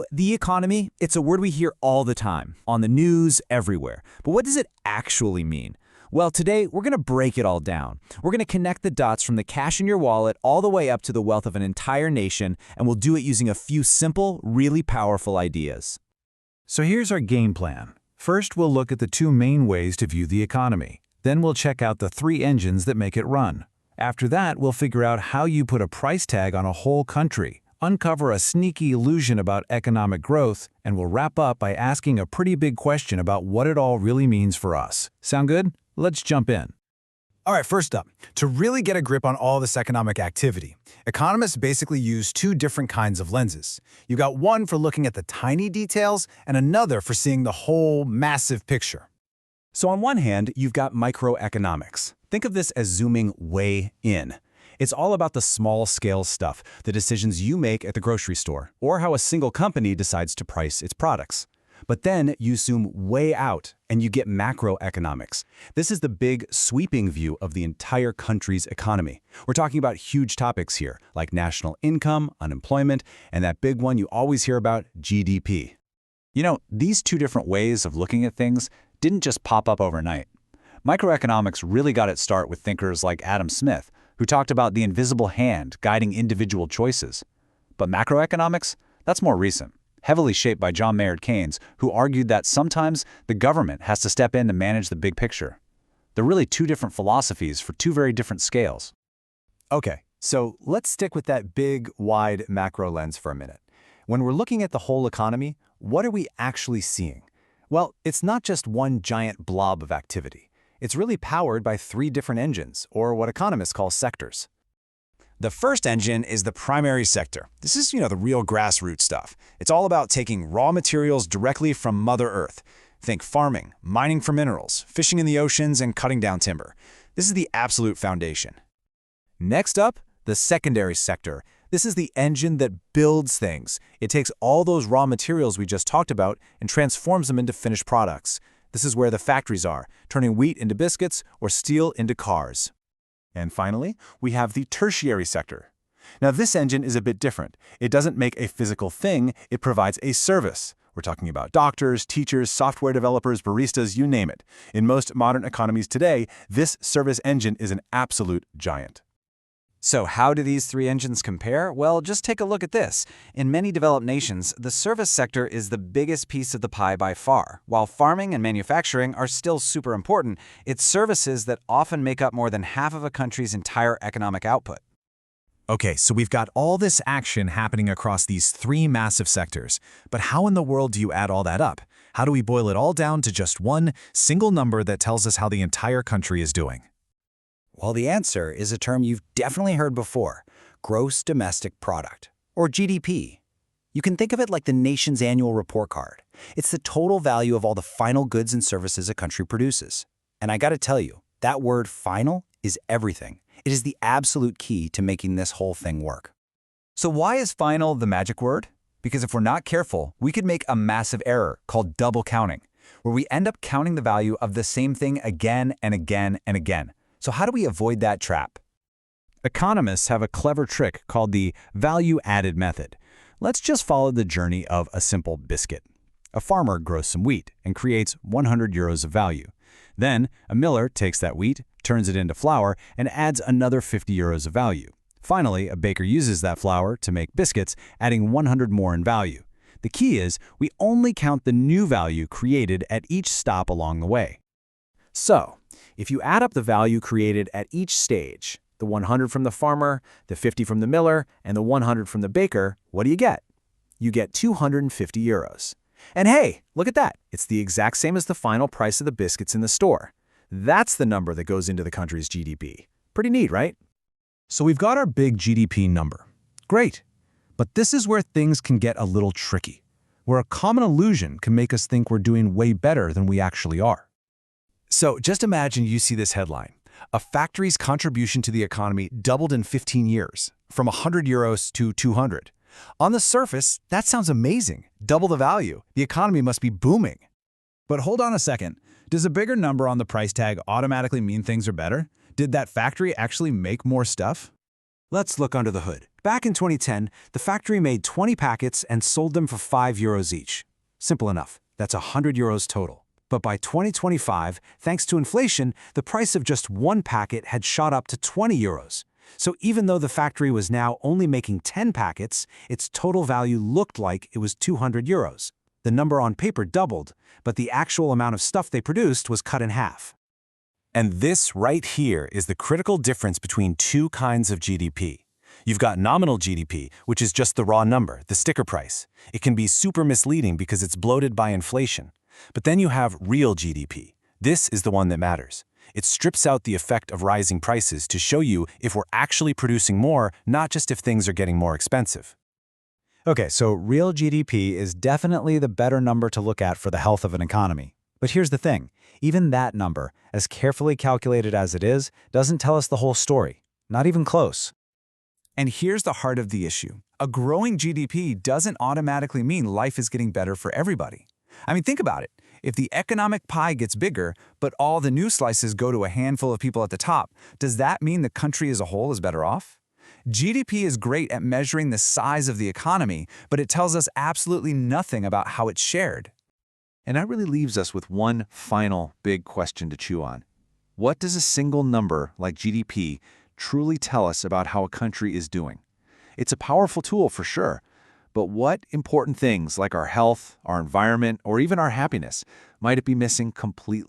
The economy, it's a word we hear all the time, on the news, everywhere. But what does it actually mean? Well, today we're going to break it all down. We're going to connect the dots from the cash in your wallet all the way up to the wealth of an entire nation, and we'll do it using a few simple, really powerful ideas. So here's our game plan. First, we'll look at the two main ways to view the economy. Then we'll check out the three engines that make it run. After that, we'll figure out how you put a price tag on a whole country, uncover a sneaky illusion about economic growth, and we'll wrap up by asking a pretty big question about what it all really means for us. Sound good? Let's jump in. All right, first up, to really get a grip on all this economic activity, economists basically use two different kinds of lenses. You've got one for looking at the tiny details and another for seeing the whole massive picture. So on one hand, you've got microeconomics. Think of this as zooming way in. It's all about the small-scale stuff, the decisions you make at the grocery store, or how a single company decides to price its products. But then you zoom way out and you get macroeconomics. This is the big, sweeping view of the entire country's economy. We're talking about huge topics here, like national income, unemployment, and that big one you always hear about, GDP. You know, these two different ways of looking at things didn't just pop up overnight. Microeconomics really got its start with thinkers like Adam Smith, who talked about the invisible hand guiding individual choices. But macroeconomics, that's more recent, heavily shaped by John Maynard Keynes, who argued that sometimes the government has to step in to manage the big picture. They're really two different philosophies for two very different scales. Okay, so let's stick with that big, wide macro lens for a minute. When we're looking at the whole economy, what are we actually seeing? Well, it's not just one giant blob of activity. It's really powered by three different engines, or what economists call sectors. The first engine is the primary sector. This is, the real grassroots stuff. It's all about taking raw materials directly from Mother Earth. Think farming, mining for minerals, fishing in the oceans, and cutting down timber. This is the absolute foundation. Next up, the secondary sector. This is the engine that builds things. It takes all those raw materials we just talked about and transforms them into finished products. This is where the factories are, turning wheat into biscuits or steel into cars. And finally, we have the tertiary sector. Now, this engine is a bit different. It doesn't make a physical thing, it provides a service. We're talking about doctors, teachers, software developers, baristas, you name it. In most modern economies today, this service engine is an absolute giant. So how do these three engines compare? Well, just take a look at this. In many developed nations, the service sector is the biggest piece of the pie by far. While farming and manufacturing are still super important, it's services that often make up more than half of a country's entire economic output. Okay, so we've got all this action happening across these three massive sectors. But how in the world do you add all that up? How do we boil it all down to just one single number that tells us how the entire country is doing? Well, the answer is a term you've definitely heard before, gross domestic product, or GDP. You can think of it like the nation's annual report card. It's the total value of all the final goods and services a country produces. And I gotta tell you, that word final is everything. It is the absolute key to making this whole thing work. So why is final the magic word? Because if we're not careful, we could make a massive error called double counting, where we end up counting the value of the same thing again and again and again. So how do we avoid that trap? Economists have a clever trick called the value-added method. Let's just follow the journey of a simple biscuit. A farmer grows some wheat and creates 100 euros of value. Then, a miller takes that wheat, turns it into flour, and adds another 50 euros of value. Finally, a baker uses that flour to make biscuits, adding 100 more in value. The key is we only count the new value created at each stop along the way. So, if you add up the value created at each stage, the 100 from the farmer, the 50 from the miller, and the 100 from the baker, what do you get? You get 250 euros. And hey, look at that. It's the exact same as the final price of the biscuits in the store. That's the number that goes into the country's GDP. Pretty neat, right? So we've got our big GDP number. Great. But this is where things can get a little tricky, where a common illusion can make us think we're doing way better than we actually are. So just imagine you see this headline. A factory's contribution to the economy doubled in 15 years, from 100 euros to 200. On the surface, that sounds amazing. Double the value. The economy must be booming. But hold on a second. Does a bigger number on the price tag automatically mean things are better? Did that factory actually make more stuff? Let's look under the hood. Back in 2010, the factory made 20 packets and sold them for €5 each. Simple enough. That's €100 total. But by 2025, thanks to inflation, the price of just one packet had shot up to €20. So even though the factory was now only making 10 packets, its total value looked like it was €200. The number on paper doubled, but the actual amount of stuff they produced was cut in half. And this right here is the critical difference between two kinds of GDP. You've got nominal GDP, which is just the raw number, the sticker price. It can be super misleading because it's bloated by inflation. But then you have real GDP. This is the one that matters. It strips out the effect of rising prices to show you if we're actually producing more, not just if things are getting more expensive. Okay, so real GDP is definitely the better number to look at for the health of an economy. But here's the thing, even that number, as carefully calculated as it is, doesn't tell us the whole story. Not even close. And here's the heart of the issue. A growing GDP doesn't automatically mean life is getting better for everybody. I mean, think about it. If the economic pie gets bigger, but all the new slices go to a handful of people at the top, does that mean the country as a whole is better off? GDP is great at measuring the size of the economy, but it tells us absolutely nothing about how it's shared. And that really leaves us with one final big question to chew on. What does a single number like GDP truly tell us about how a country is doing? It's a powerful tool for sure, but what important things like our health, our environment, or even our happiness might it be missing completely?